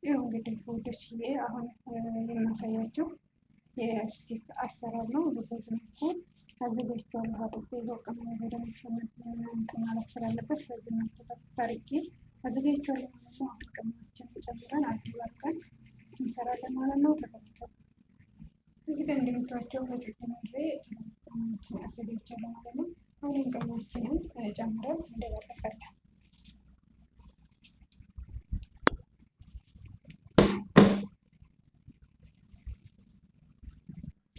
ያው እንግዲህ ውዶችዬ አሁን የማሳያችሁ የስቲክ አሰራር ነው። በዚህ መልኩ አዘጋጅቼዋለሁ። አጥቤ በቀም በደንብ ሸመት እንትን ማለት ስላለበት በዚህ መልኩ ታርጌ አዘጋጅቼዋለሁ ማለት ነው። አሁን ቅመማችንን ጨምረን አድርገን እንሰራለን ማለት ነው። ተከታተሉ። እዚህ ጋር እንደምታዩቸው በጅምሬ ቅመማችንን አዘጋጅቻለሁ ማለት ነው። አሁን ቅመማችንን ጨምረን እንደባለቃለን።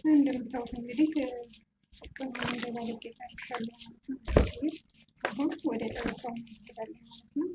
እንደምታዩት እንግዲህ ቅመም እንደባለቄ ጨርሻለሁ ማለት ነው። አሁን ወደ ጠበሳው እንሄዳለን ማለት ነው።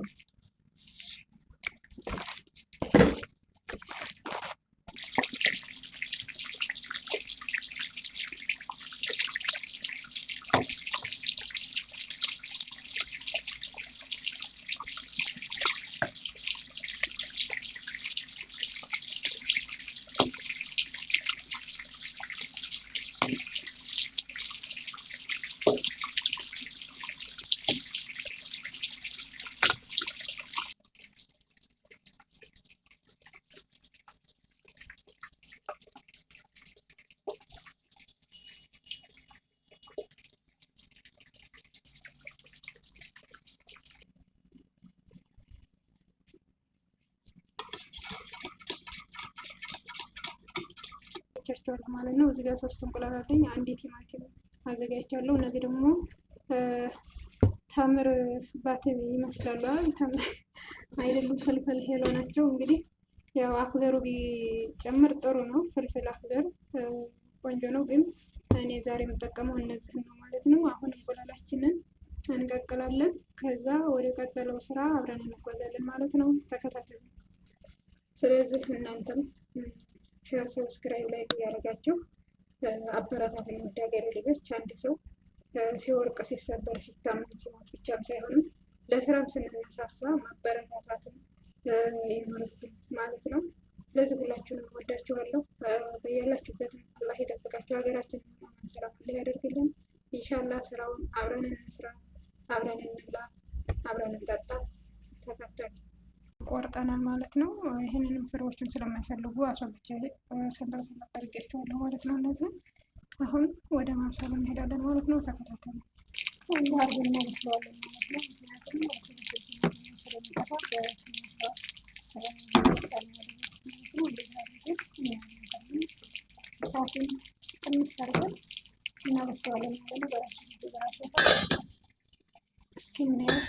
አዘጋጅቻለሁ ማለት ነው። እዚህ ጋር 3 እንቁላል አለኝ። አንድ ቲማቲም አዘጋጅቻለሁ። እነዚህ ደግሞ ተምር ባት ይመስላሉ። ተምር አይደሉም፣ ፍልፍል ሄሎ ናቸው። እንግዲህ ያው አክዘሩ ቢጨምር ጥሩ ነው። ፍልፍል አክዘር ቆንጆ ነው፣ ግን እኔ ዛሬ የምጠቀመው እነዚህን ነው ማለት ነው። አሁን እንቁላላችንን እንቀቅላለን። ከዛ ወደ ቀጠለው ስራ አብረን እንጓዛለን ማለት ነው። ተከታተሉ። ስለዚህ እናንተም ሼር፣ ሰብስክራይብ ላይ እያደረጋችሁ አበረታቱኝ። ውድ ሀገሬ ልጆች፣ አንድ ሰው ሲወርቅ፣ ሲሰበር፣ ሲታመም፣ ሲሞት ብቻም ሳይሆንም ለስራም ስንነሳሳ ማበረታታትን ይኖርብን ማለት ነው። ስለዚህ ሁላችሁንም ወዳችኋለሁ። በያላችሁበት አላህ ይጠብቃችሁ። ሀገራችንን ሰላም ላይ ያደርግልን። ኢንሻላህ ስራውን አብረን እንስራ፣ አብረን እንብላ፣ አብረን እንጠጣ። ተከተሉ። ቆርጠናል ማለት ነው። ይህንንም ፍሬዎችን ስለማይፈልጉ አስወግጄ ሰንበር አድርጌያቸዋለሁ ማለት ነው። እነዚህ አሁን ወደ ማብሰሉ እንሄዳለን ማለት ነው። ተከታተሉ። እንደ አርገን እናበስለዋለን ማለት ነው። ምክንያቱም ስለሚጠፋ እሳቱን ትንሽ አድርገን እናበስለዋለን ማለት ነው። በራሱ እስኪ እናየው።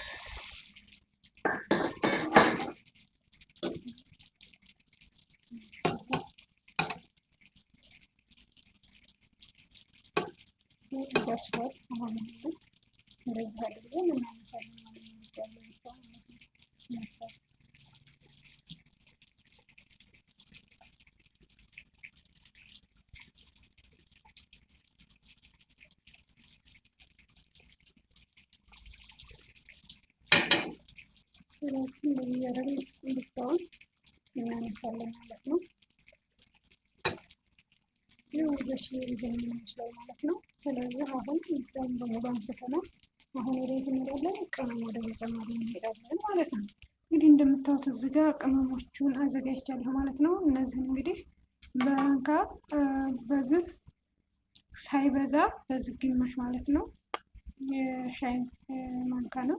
ደርሷል። አሁን እንደዚህ አድርገን እናነሳለን ማለት ነው። ስለዚህ እንደዚህ እያደረግን እንድታውን እናነሳለን ማለት ነው። በሽ የሚመስለው ማለት ነው። ስለዚህ አሁን እዛም በሙሉ አንስተናል። አሁን ወደ የት እንሄዳለን? ቅመም ወደ መጨመሩ እንሄዳለን ማለት ነው። እንግዲህ እንደምታዩት እዚህ ጋር ቅመሞቹን አዘጋጅቻለሁ ማለት ነው። እነዚህን እንግዲህ በማንካ በዚህ ሳይበዛ በዚህ ግማሽ ማለት ነው። የሻይ ማንካ ነው፣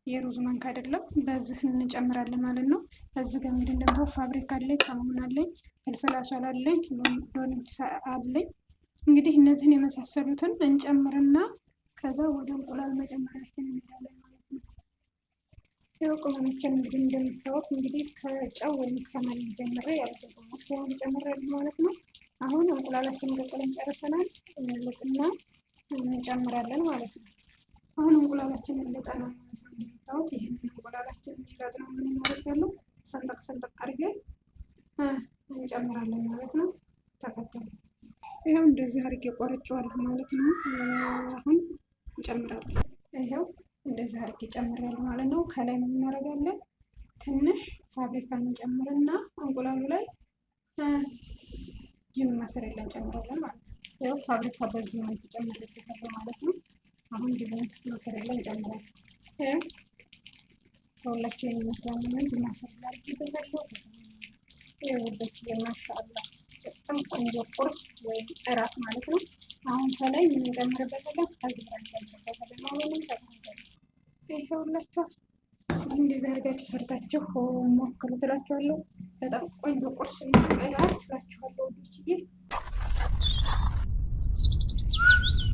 የሩዝ ማንካ አይደለም። በዚህ እንጨምራለን ማለት ነው። እዚህ ጋር እንግዲህ እንደምታዩት ፋብሪካ አለኝ፣ ከሙን አለኝ፣ ፍልፍል አስዋል አለኝ፣ ሎሚ አለኝ። እንግዲህ እነዚህን የመሳሰሉትን እንጨምርና ከዛ ወደ እንቁላል መጨመራችን እንሄዳለን ማለት ነው። ያው ቅመሞችን እንግዲህ እንደምታዩት እንግዲህ ከጨው ወይም ከማን ጀምሬ ያልተቆመች ያው እንጨምራለን ማለት ነው። አሁን እንቁላላችንን ቀቅለን ጨርሰናል። እንልጥና እንጨምራለን ማለት ነው። አሁን እንቁላላችንን ልጠና ማለት ነው። እንደምታዩት ይህንን እንቁላላችንን ይላጥ ነው የምናደርጋለው። ሰንጠቅ ሰንጠቅ አድርገን እንጨምራለን ማለት ነው። ተከተሉ። ይኸው እንደዚህ አድርጌ ቆርጬዋለሁ ማለት ነው። አሁን እንጨምራለን። ይኸው እንደዚህ አድርጌ ጨምራለሁ ማለት ነው። ከላይ ምን እናደርጋለን? ትንሽ ፋብሪካ እንጨምርና እንቁላሉ ላይ ጅም ማሰሪያ እንጨምራለን ማለት ነው። ይኸው ፋብሪካ በዚህ መልኩ ጨምሬበታለሁ ማለት ነው። አሁን ጅም ማሰሪያ እንጨምራለን። ከሁላቸው የሚመስላል ምን ማሰላ ይበዛሉ የወደች የማሻአላ በጣም ቆንጆ ቁርስ ወይም እራት ማለት ነው። አሁን ከላይ ምን እንጨምርበታለን? ከዝራ እንጨምርበታለን ማለት ነው። ይኸውላችሁ እንደዚህ አድርጋችሁ ሰርታችሁ ሞክሩ ትላችኋለሁ። በጣም ቆንጆ ቁርስ እና እራት ስላችኋለሁ። ልጅዬ